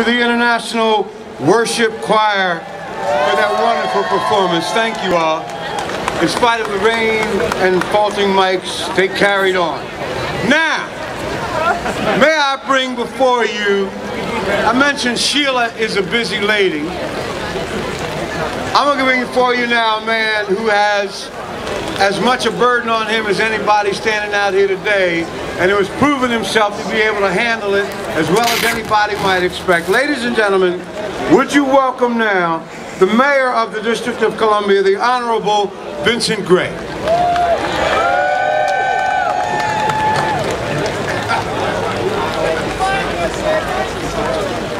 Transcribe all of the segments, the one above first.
to the International Worship Choir for that wonderful performance. Thank you all. In spite of the rain and faulting mics, they carried on. Now, may I bring before you, I mentioned Sheila is a busy lady. I'm going to bring before you now a man who has as much a burden on him as anybody standing out here today, and who has proven himself to be able to handle it as well as anybody might expect. Ladies and gentlemen, would you welcome now the Mayor of the District of Columbia, the Honorable Vincent Gray.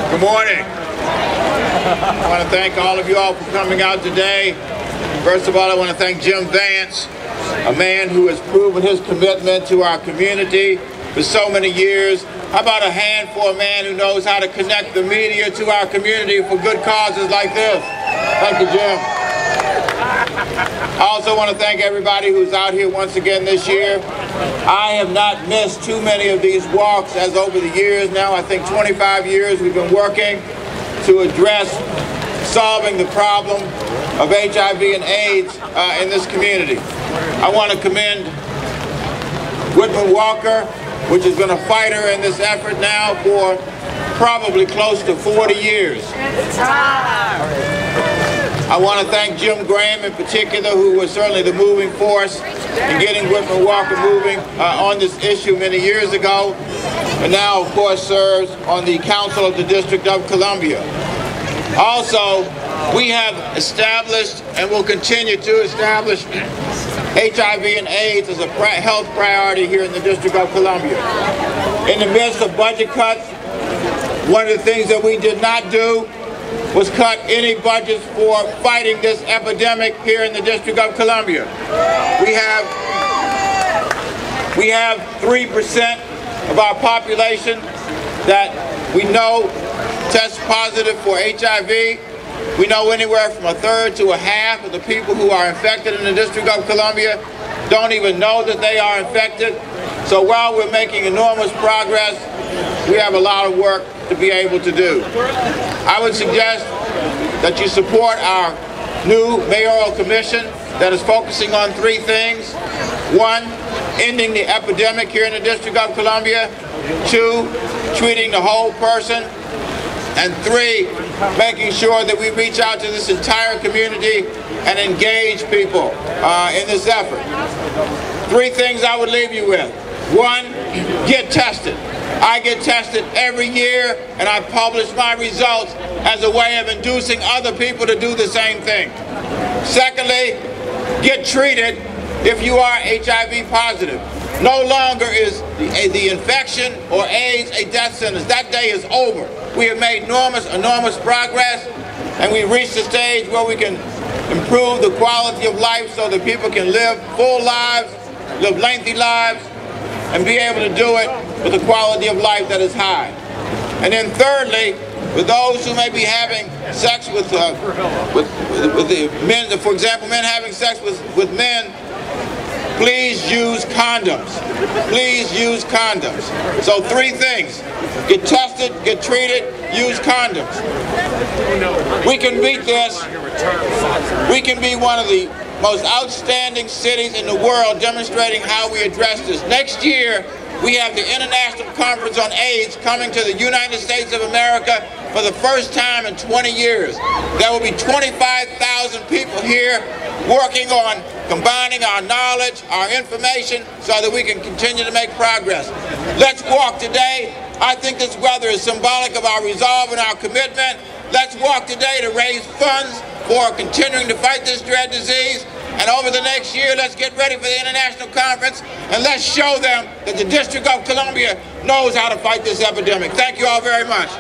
Good morning. I want to thank all of you all for coming out today. First of all, I want to thank Jim Vance, a man who has proven his commitment to our community for so many years. How about a hand for a man who knows how to connect the media to our community for good causes like this? Thank you, Jim. I also want to thank everybody who's out here once again this year. I have not missed too many of these walks as over the years now. I think 25 years we've been working to address solving the problem of HIV and AIDS in this community. I want to commend Whitman-Walker, which has been a fighter in this effort now for probably close to 40 years. I want to thank Jim Graham in particular, who was certainly the moving force in getting Whitman-Walker moving on this issue many years ago, and now of course serves on the Council of the District of Columbia. Also, we have established and will continue to establish HIV and AIDS as a health priority here in the District of Columbia. In the midst of budget cuts, one of the things that we did not do was cut any budgets for fighting this epidemic here in the District of Columbia. We have 3% of our population that we know tests positive for HIV. We know anywhere from a third to a half of the people who are infected in the District of Columbia don't even know that they are infected. So while we're making enormous progress, we have a lot of work to be able to do. I would suggest that you support our new mayoral commission that is focusing on 3 things. 1, ending the epidemic here in the District of Columbia. 2, treating the whole person. And 3, making sure that we reach out to this entire community and engage people in this effort. 3 things I would leave you with. 1, get tested. I get tested every year, and I publish my results as a way of inducing other people to do the same thing. Secondly, get treated if you are HIV positive. No longer is the infection or AIDS a death sentence. That day is over. We have made enormous progress, and we've reached a stage where we can improve the quality of life so that people can live full lives, live lengthy lives, and be able to do it with a quality of life that is high. And then thirdly, with those who may be having sex with the men, for example, men having sex with men, please use condoms. Please use condoms. So 3 things. Get tested, get treated, use condoms. We can beat this. We can be one of the most outstanding cities in the world demonstrating how we address this. Next year, we have the International Conference on AIDS coming to the United States of America for the first time in 20 years. There will be 25,000 people here working on combining our knowledge, our information, so that we can continue to make progress. Let's walk today. I think this weather is symbolic of our resolve and our commitment. Let's walk today to raise funds for continuing to fight this dread disease. And over the next year, let's get ready for the international conference, and let's show them that the District of Columbia knows how to fight this epidemic. Thank you all very much.